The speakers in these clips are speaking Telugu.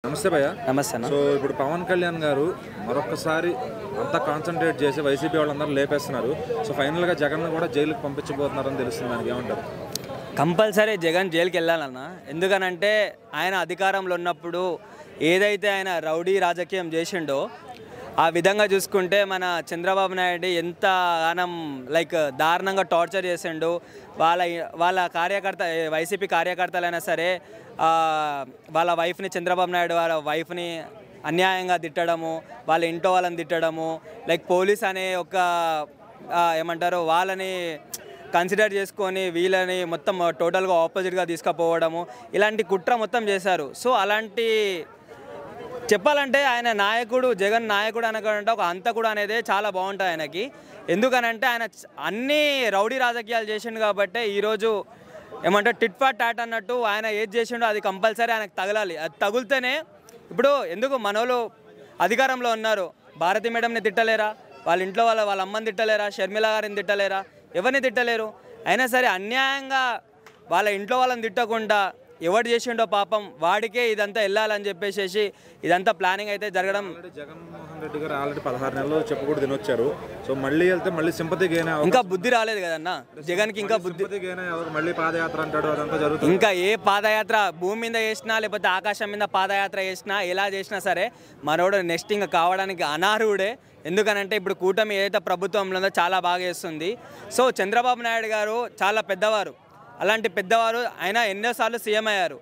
నమస్తే భయ్య. నమస్తే అన్న. సో ఇప్పుడు పవన్ కళ్యాణ్ గారు మరొకసారి అంతా కాన్సన్ట్రేట్ చేసి వైసీపీ వాళ్ళందరూ లేపేస్తున్నారు. సో ఫైనల్గా జగన్ కూడా జైలుకి పంపించబోతున్నారని తెలుస్తుంది. దానికి ఏమంటారు? కంపల్సరీ జగన్ జైలుకి వెళ్ళాలన్న. ఎందుకనంటే ఆయన అధికారంలో ఉన్నప్పుడు ఏదైతే ఆయన రౌడీ రాజకీయం చేసిండో ఆ విధంగా చూసుకుంటే మన చంద్రబాబు నాయుడు ఎంత గానం దారుణంగా టార్చర్ చేసిండు. వాళ్ళ కార్యకర్త వైసీపీ కార్యకర్తలైనా సరే వాళ్ళ వైఫ్ని చంద్రబాబు నాయుడు వాళ్ళ వైఫ్ని అన్యాయంగా తిట్టడము, వాళ్ళ ఇంట్లో వాళ్ళని తిట్టడము, పోలీస్ అనే ఒక ఏమంటారు వాళ్ళని కన్సిడర్ చేసుకొని వీళ్ళని మొత్తం టోటల్గా ఆపోజిట్గా తీసుకుపోవడము, ఇలాంటి కుట్ర మొత్తం చేశారు. సో అలాంటి చెప్పాలంటే ఆయన నాయకుడు జగన్ నాయకుడు అనకంటే ఒక హంతకుడు అనేది చాలా బాగుంటుంది ఆయనకి. ఎందుకనంటే ఆయన అన్ని రౌడీ రాజకీయాలు చేసిండు కాబట్టి ఈరోజు ఏమంటే టిట్ ఫార్ టాట్ అన్నట్టు ఆయన ఏది చేసిండో అది కంపల్సరీ ఆయనకు తగలాలి. అది తగులుతేనే ఇప్పుడు ఎందుకు మనోళ్ళు అధికారంలో ఉన్నారు, భారతి మేడంని తిట్టలేరా, వాళ్ళ ఇంట్లో వాళ్ళ అమ్మని తిట్టలేరా, షర్మిల గారిని తిట్టలేరా, ఎవరిని తిట్టలేరు. అయినా సరే అన్యాయంగా వాళ్ళ ఇంట్లో వాళ్ళని తిట్టకుండా ఎవడు చేసిండో పాపం వాడికే ఇదంతా వెళ్ళాలని చెప్పేసి ఇదంతా ప్లానింగ్ అయితే జరగడం. జగన్మోహన్ రెడ్డి గారు ఆల్రెడీ 16 నెలలు చెప్పకూడదు తినొచ్చారు. సో మళ్ళీ వెళ్తే మళ్ళీ సింపతి గైనా ఇంకా బుద్ధి రాలేదు కదన్న జగన్కి. ఇంకా బుద్ధి మళ్ళీ పాదయాత్ర అంటాడు, అదంతా జరుగుతుంది. ఇంకా ఏ పాదయాత్ర భూమి మీద చేసినా లేకపోతే ఆకాశం మీద పాదయాత్ర చేసినా ఎలా చేసినా సరే మనోడు నెక్స్ట్ ఇంకా కావడానికి అనర్హుడే. ఎందుకనంటే ఇప్పుడు కూటమి ఏదైతే ప్రభుత్వంలో ఉందో చాలా బాగా చేస్తుంది. సో చంద్రబాబు నాయుడు గారు చాలా పెద్దవారు, అలాంటి పెద్దవారు ఆయన ఎన్నోసార్లు సీఎం అయ్యారు.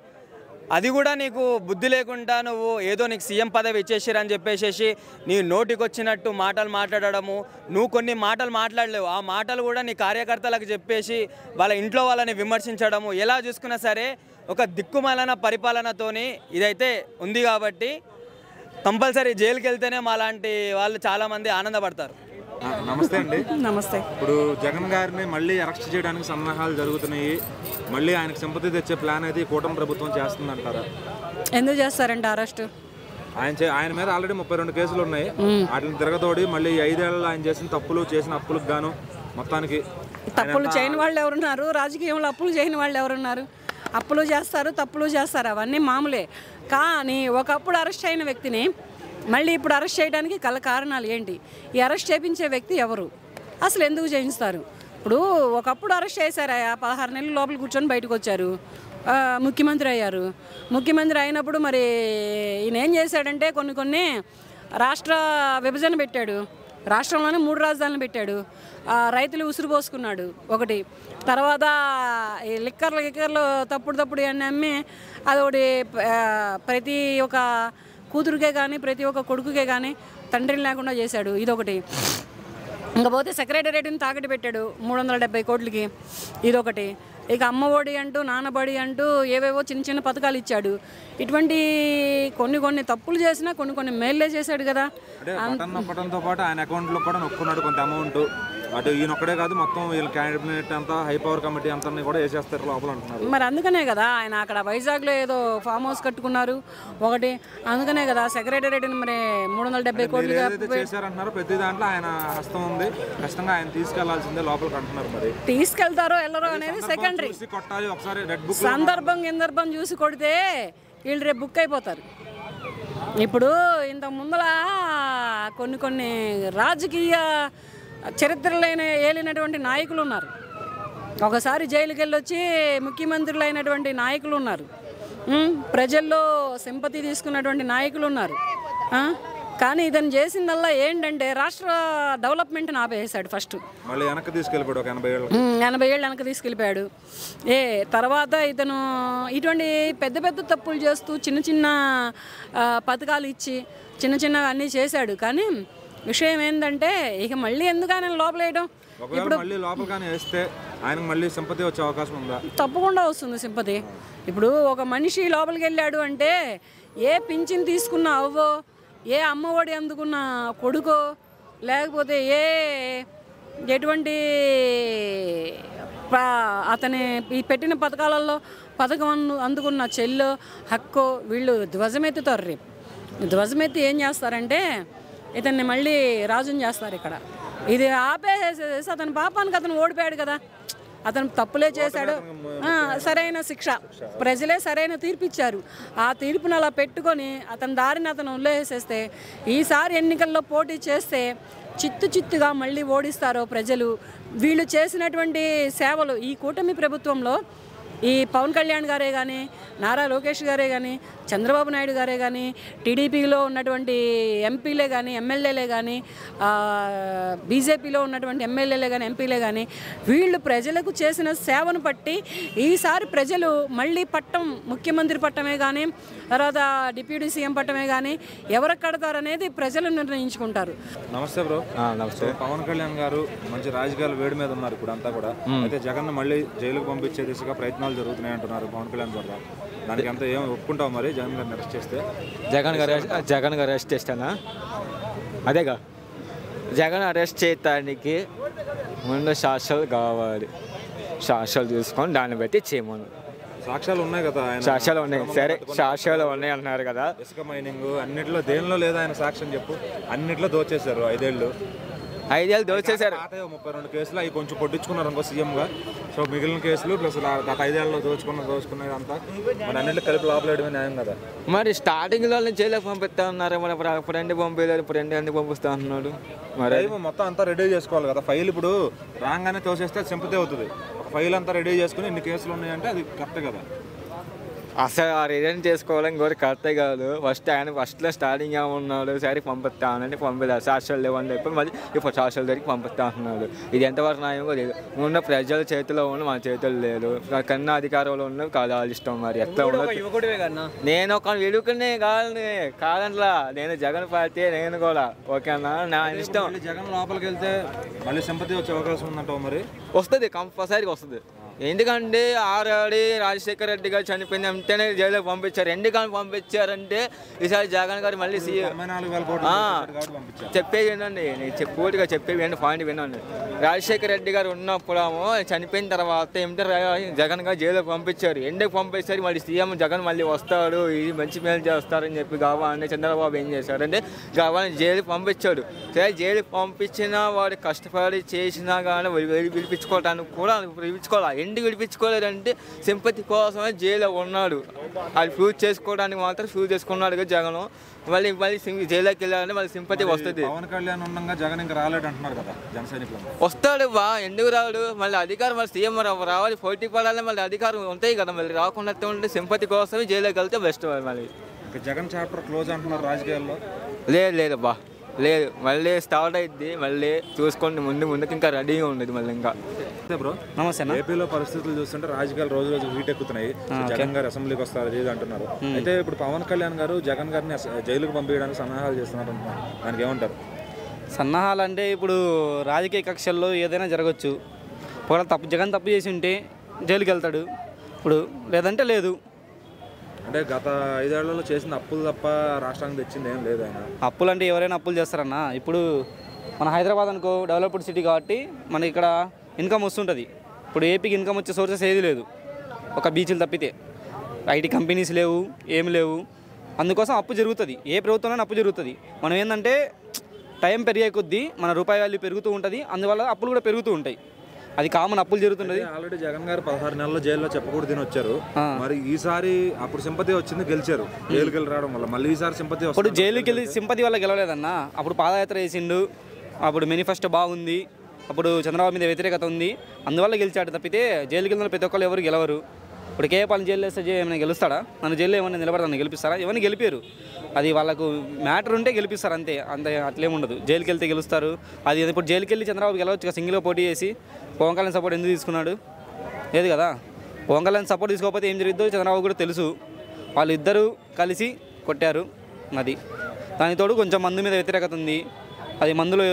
అది కూడా నీకు బుద్ధి లేకుండా నువ్వు ఏదో నీకు సీఎం పదవి ఇచ్చేసిరని చెప్పేసి నీ నోటికి వచ్చినట్టు మాటలు మాట్లాడడము, నువ్వు కొన్ని మాటలు మాట్లాడలేవు, ఆ మాటలు కూడా నీ కార్యకర్తలకు చెప్పేసి వాళ్ళ ఇంట్లో వాళ్ళని విమర్శించడము, ఎలా చూసుకున్నా సరే ఒక దిక్కుమాలిన పరిపాలనతోని ఇదైతే ఉంది. కాబట్టి కంపల్సరీ జైలుకి వెళ్తేనే మాలాంటి వాళ్ళు చాలామంది ఆనందపడతారు. నమస్తే అండి. నమస్తే. ఇప్పుడు జగన్ గారిని మళ్ళీ అరెస్ట్ చేయడానికి సన్నాహాలు జరుగుతున్నాయి. మళ్ళీ ఆయనకు సింపతి తెచ్చే ప్లాన్ అయితే కూటమి ప్రభుత్వం చేస్తుంది అంటారా? ఎందుకు చేస్తారంటే అరెస్ట్ ఆయన మీద ఆల్రెడీ 32 కేసులు ఉన్నాయి. వాటిని తిరగతోడి మళ్ళీ 5 ఏళ్లలో ఆయన చేసిన అప్పులకు గాను మొత్తానికి తప్పులు చేయని వాళ్ళు ఎవరున్నారు? రాజకీయంలో అప్పులు చేయని వాళ్ళు ఎవరున్నారు? అప్పులు చేస్తారు, తప్పులు చేస్తారు, అవన్నీ మామూలే. కానీ ఒకప్పుడు అరెస్ట్ అయిన వ్యక్తిని మళ్ళీ ఇప్పుడు అరెస్ట్ చేయడానికి కారణాలు ఏంటి? ఈ అరెస్ట్ చేయించే వ్యక్తి ఎవరు? అసలు ఎందుకు చేయిస్తారు? ఇప్పుడు ఒకప్పుడు అరెస్ట్ చేశారు, 16 నెలలు లోపల కూర్చొని బయటకు వచ్చారు, ముఖ్యమంత్రి అయ్యారు. ముఖ్యమంత్రి అయినప్పుడు మరి ఈయన ఏం చేశాడంటే కొన్ని రాష్ట్ర విభజన పెట్టాడు, రాష్ట్రంలోనే 3 రాజధానులు పెట్టాడు, రైతులు ఉసురు పోసుకున్నాడు ఒకటి. తర్వాత ఈ లిక్కర్లు తప్పుడు అన్నీ అమ్మి అదొకటి ప్రతి ఒక్క కూతురుకే కానీ ప్రతి ఒక్క కొడుకుకే కానీ తండ్రిని లేకుండా చేశాడు, ఇదొకటి. ఇంకపోతే సెక్రటరేట్ని తాకట్టు పెట్టాడు 370 కోట్లకి, ఇదొకటి. ఇక అమ్మఒడి అంటూ నాన్నబడి అంటూ ఏవేవో చిన్న పథకాలు ఇచ్చాడు. ఇటువంటి కొన్ని తప్పులు చేసినా కొన్ని మేల్లే చేశాడు కదా. నొక్కడంతో పాటు ఆయన అకౌంట్లో కూడా నొక్కున్నాడు కొంత అమౌంట్. అటు ఈయన ఒక్కడే కాదు, మొత్తం వీళ్ళ క్యాబినెట్ అంతా హై పవర్ కమిటీ అంతా కూడా వేసేస్తారు లోపల అంటున్నారు. మరి అందుకనే కదా ఆయన అక్కడ వైజాగ్లో ఏదో ఫామ్ హౌస్ కట్టుకున్నారు ఒకటి. అందుకనే కదా సెక్రటరేట్ని మరి 370 కోట్లు చేశారంటున్నారు. ప్రతి దాంట్లో ఆయన హస్తం ఉంది, ఖచ్చితంగా ఆయన తీసుకెళ్లాల్సిందే లోపలికి అంటున్నారు. మరి తీసుకెళ్తారో వెళ్ళరో అనేది సెకండరీ. కొట్టాలి ఒకసారి సందర్భం చూసి కొడితే వీళ్ళు రేపు బుక్ అయిపోతారు. ఇప్పుడు ఇంత ముందర కొన్ని రాజకీయ చరిత్రలైన ఏలినటువంటి నాయకులు ఉన్నారు, ఒకసారి జైలుకి వెళ్ళొచ్చి ముఖ్యమంత్రులు అయినటువంటి నాయకులు ఉన్నారు, ప్రజల్లో సింపతి తీసుకున్నటువంటి నాయకులు ఉన్నారు. కానీ ఇతను చేసిందల్లా ఏంటంటే రాష్ట్ర డెవలప్మెంట్ని ఆపేసాడు. ఫస్ట్ మళ్ళీ వెనక్కి తీసుకెళ్ళిపోయాడు, 80 ఏళ్ళు వెనక్కి తీసుకెళ్ళిపోయాడు. తర్వాత ఇతను ఇటువంటి పెద్ద తప్పులు చేస్తూ చిన్న పథకాలు ఇచ్చి చిన్న అన్నీ చేశాడు. కానీ విషయం ఏంటంటే ఇక మళ్ళీ ఎందుకు ఆయన లోపలేయడం? ఇప్పుడు మళ్ళీ లోపలిగానే వేస్తే ఆయనకు మళ్ళీ సింపతి వచ్చే అవకాశం ఉందా? తప్పకుండా వస్తుంది సింపతి. ఇప్పుడు ఒక మనిషి లోపలికి వెళ్ళాడు అంటే ఏ పింఛన్ తీసుకున్న అవ్వో, ఏ అమ్మఒడి అందుకున్న కొడుకో, లేకపోతే ఎటువంటి అతని ఈ పెట్టిన పథకాలలో పథకం అందుకున్న చెల్లో హక్కో వీళ్ళు ధ్వజమెత్తుతారు. రేపు ధ్వజమెత్తి ఏం చేస్తారంటే ఇతన్ని మళ్ళీ రాజుని చేస్తారు. ఇక్కడ ఇది ఆపేసేసి అతని పాపానికి అతను ఓడిపోయాడు కదా, అతను తప్పులే చేశాడు, సరైన శిక్ష ప్రజలే సరైన తీర్పు ఇచ్చారు. ఆ తీర్పును అలా పెట్టుకొని అతని దారిని అతను వదిలేసేస్తే ఈసారి ఎన్నికల్లో పోటీ చేస్తే చిత్తుగా మళ్ళీ ఓడిస్తారో ప్రజలు. వీళ్ళు చేసినటువంటి సేవలు ఈ కూటమి ప్రభుత్వంలో ఈ పవన్ కళ్యాణ్ గారే కానీ, నారా లోకేష్ గారే కానీ, చంద్రబాబు నాయుడు గారే కానీ, టీడీపీలో ఉన్నటువంటి ఎంపీలే కానీ, ఎమ్మెల్యేలే కానీ, బీజేపీలో ఉన్నటువంటి ఎమ్మెల్యేలే కానీ, ఎంపీలే కానీ, వీళ్ళు ప్రజలకు చేసిన సేవను బట్టి ఈసారి ప్రజలు మళ్ళీ పట్టం, ముఖ్యమంత్రి పట్టమే కానీ, తర్వాత డిప్యూటీ సీఎం పట్టమే కానీ ఎవరికి కడతారనేది ప్రజలు నిర్ణయించుకుంటారు. నమస్తే బ్రో. నమస్తే. పవన్ కళ్యాణ్ గారు మంచి రాజకీయాల వేడి మీద ఉన్నారు ఇప్పుడు అంతా కూడా. అయితే జగన్ మళ్ళీ జైలుకు పంపించే దిశగా ప్రయత్నాలు జరుగుతున్నాయి అంటున్నారు పవన్ కళ్యాణ్ ద్వారా. దానికి అంతా ఏం ఒప్పుకుంటావు మరి జగన్ గారిని అరెస్ట్ చేస్తే? జగన్ గారు అరెస్ట్ చేస్తానా? అదేగా, జగన్ అరెస్ట్ చేయడానికి ముందు సాక్ష్యాలు కావాలి. సాక్ష్యాలు తీసుకొని దాన్ని బట్టి చేయమను. సాక్ష్యాలు ఉన్నాయి కదా, సాక్ష్యాలు ఉన్నాయి. సరే, సాక్ష్యాలు ఉన్నాయి అంటున్నారు కదా. ఇసుక మైనింగ్ అన్నిట్లో దేనిలో లేదా ఆయన సాక్ష్యం చెప్పు. అన్నిట్లో దోచేశారు 5 ఏళ్ళు దోచేశారు. 32 కేసులు అవి కొంచెం కొట్టించుకున్నారు అనుకో సీఎంగా. సో మిగిలిన కేసులు ప్లస్ గత 5 ఏళ్ళలో దోచుకున్నది అంతా మరి అన్నింటిలో కలిపి లోపలేయడమే న్యాయం కదా. మరి స్టార్టింగ్లో జైలుకి పంపిస్తా ఉన్నారు, మరి ఫ్రెండ్ పంపించలేదు, ఫ్రెండ్ ఎందుకు పంపిస్తా అంటున్నాడు? మరి మొత్తం అంతా రెడీ చేసుకోవాలి కదా. ఫైల్ ఇప్పుడు రాగానే తోసేస్తే సింపతి అవుతుంది. ఒక ఫైల్ అంతా రెడీ చేసుకుని ఇన్ని కేసులు ఉన్నాయంటే అది కరెక్ట్ కదా. అసలు ఆ రిజైన్ చేసుకోవడం ఇంకోటి కరెక్టే కాదు. ఫస్ట్లో స్టార్టింగ్ ఏమన్నాడు, సరే పంపిస్తా అనంటే పంపిదా, సాక్ష్యాలు లేవని చెప్పి మళ్ళీ ఇప్పుడు సాక్ష్యాల దగ్గరికి పంపిస్తా అంటున్నాడు. ఇది ఎంతవరకు న్యాయంగా లేదు. ఉన్న ప్రజల చేతిలో ఉన్న మన చేతులు లేదు, కన్నా అధికారంలో ఉన్న కాదు ఇష్టం. మరి ఎట్లా ఉండదు. నేను ఒక విడుకునే కాదంట్లా, నేను జగన్ పార్టీ, నేను కూడా ఓకేనా, నా ఇష్టం. జగన్ లోపలికి వెళ్తే మళ్ళీ సింపతి వచ్చే అవకాశం ఉందంటావు? మరి వస్తుంది, కంపల్సరీగా వస్తుంది. ఎందుకంటే ఆల్రెడీ రాజశేఖర రెడ్డి గారు చనిపోయింది అంటేనే జైలుకి పంపించారు. ఎందుకని పంపించారంటే ఈసారి జగన్ గారు మళ్ళీ చెప్పేది వినండి, నేను పూర్తిగా చెప్పేది వినండి, పాయింట్ వినండి. రాజశేఖర రెడ్డి గారు ఉన్నప్పుడేమో చనిపోయిన తర్వాత జగన్ గారు జైలుకి పంపించారు. ఎందుకు పంపించారు? మళ్ళీ సీఎం జగన్ మళ్ళీ వస్తాడు, ఇది మంచి మేలు చేస్తారని చెప్పి కావాలని చంద్రబాబు ఏం చేశారంటే కావాలని జైలుకి పంపించాడు. సరే, జైలుకి పంపించినా వాడు కష్టపడి చేసినా కానీ విడిపించుకోవడానికి కూడా విడిపించుకోవాలి. ఎందుకు విడిపించుకోలేదంటే సింపతి కోసమే జైల్లో ఉన్నాడు. అది ప్రూవ్ చేసుకోవడానికి మాత్రం ప్రూవ్ చేసుకున్నాడు కదా జగన్. మళ్ళీ జైల్లోకి వెళ్ళాలంటే మళ్ళీ సింపతి వస్తుంది. పవన్ కళ్యాణ్ ఉండగా జగన్ ఇంకా రాలేడు అంటున్నారు కదా జన సైనికులు. వస్తాడు బా, ఎందుకు రాడు? మళ్ళీ అధికారం మళ్ళీ సీఎం రావాలి, పోటీ పడాలి, మళ్ళీ అధికారం ఉంటాయి కదా. మళ్ళీ రాకుండా ఉంటే సింపతి కోసమే జైల్లోకి వెళ్తే బెస్ట్. మళ్ళీ ఇంకా జగన్ చాప్టర్ క్లోజ్ అంటున్నారు రాజకీయాల్లో. లేదు బా, లేదు, మళ్ళీ స్టార్ట్ అయింది. మళ్ళీ చూసుకోండి, ముందుకు ఇంకా రెడీగా ఉండేది మళ్ళీ. ఇంకా బ్రో నమస్తే. ఏపీలో పరిస్థితులు చూస్తుంటే రాజకీయాలు రోజు రోజు హీట్ ఎక్కుతున్నాయి. జగన్ గారు అసెంబ్లీకి వస్తారు ఇది అంటున్నారు. అయితే ఇప్పుడు పవన్ కళ్యాణ్ గారు జగన్ గారిని జైలుకు పంపించడానికి సన్నాహాలు చేస్తున్నారు అంటున్నారు. దానికి ఏమంటారు? సన్నాహాలు అంటే ఇప్పుడు రాజకీయ కక్షల్లో ఏదైనా జరగచ్చు. ఒకవేళ జగన్ తప్పు చేసి ఉంటే జైలుకి వెళ్తాడు, ఇప్పుడు లేదంటే లేదు. అంటే గత 5 ఏళ్లలో చేసిన అప్పులు తప్ప రాష్ట్రానికి తెచ్చింది ఏం లేదు ఆయన. అప్పులు అంటే ఎవరైనా అప్పులు చేస్తారన్నా. ఇప్పుడు మన హైదరాబాద్ అనుకో డెవలప్డ్ సిటీ కాబట్టి మనకి ఇక్కడ ఇన్కమ్ వస్తుంటుంది. ఇప్పుడు ఏపీకి ఇన్కమ్ వచ్చే సోర్సెస్ ఏది లేదు, ఒక బీచ్లు తప్పితే. ఐటీ కంపెనీస్ లేవు, ఏమి లేవు. అందుకోసం అప్పు జరుగుతుంది, ఏ ప్రభుత్వంలో అప్పు జరుగుతుంది. మనం ఏంటంటే టైం పెరిగే కొద్దీ మన రూపాయి వాల్యూ పెరుగుతూ ఉంటుంది, అందువల్ల అప్పులు కూడా పెరుగుతూ ఉంటాయి. అది కామన్, అప్పులు జరుగుతున్నది. ఆల్రెడీ జగన్ గారు 16 నెలల్లో జైల్లో చెప్పకూడదు తిని వచ్చారు. మరి ఈసారి అప్పుడు సింపతి వచ్చింది, గెలిచారు. జైలుకి వెళ్ళి రావడం వల్ల మళ్ళీ ఈసారి సింపతి వస్తుంది. ఇప్పుడు జైలుకి వెళ్ళి సింపతి వల్ల గెలవలేదన్నా. అప్పుడు పాదయాత్ర చేసిండు, అప్పుడు మేనిఫెస్టో బాగుంది, అప్పుడు చంద్రబాబు మీద వ్యతిరేకత ఉంది, అందువల్ల గెలిచాడు తప్పితే జైలుకి వెళ్ళిన ప్రతి ఒక్కరు ఎవరు గెలవరు. ఇప్పుడు కేపాలని జైలు వేస్తే ఏమైనా గెలుస్తాడా? నన్ను జైల్లో ఏమైనా నిలబడతాను గెలిపిస్తారా? ఎవరిని గెలిపారు? అది వాళ్ళకు మ్యాటర్ ఉంటే గెలిపిస్తారు అంతే, అట్లేముండదు. జైలుకి వెళ్తే గెలుస్తారు. అది ఇప్పుడు జైలుకి వెళ్ళి చంద్రబాబు గెలవచ్చు, సింగిల్గా పోటీ చేసి. పవన్ కళ్యాణ్ సపోర్ట్ ఎందుకు తీసుకున్నాడు? లేదు కదా. పవన్ కళ్యాణ్ సపోర్ట్ తీసుకోకపోతే ఏం జరిగిద్దో చంద్రబాబు కూడా తెలుసు. వాళ్ళు ఇద్దరు కలిసి కొట్టారు. అది దానితోడు కొంచెం మందు మీద వ్యతిరేకత ఉంది, అది మందులు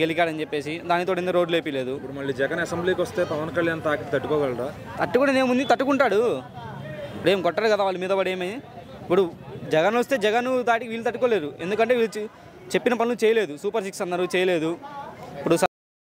గెలికాడని చెప్పేసి దానితో ఎందుకు రోడ్లు వేయలేదు. ఇప్పుడు మళ్ళీ జగన్ అసెంబ్లీకి వస్తే పవన్ కళ్యాణ్ తాకి తట్టుకోగలరా? తట్టుకునేది ఏముంది, తట్టుకుంటాడు. ఇప్పుడు ఏం కొట్టారు కదా వాళ్ళ మీద పడి. ఏమి ఇప్పుడు జగన్ వస్తే జగన్ దాటికి వీళ్ళు తట్టుకోలేరు, ఎందుకంటే వీళ్ళు చెప్పిన పనులు చేయలేదు. సూపర్ 6 అన్నారు, చేయలేదు.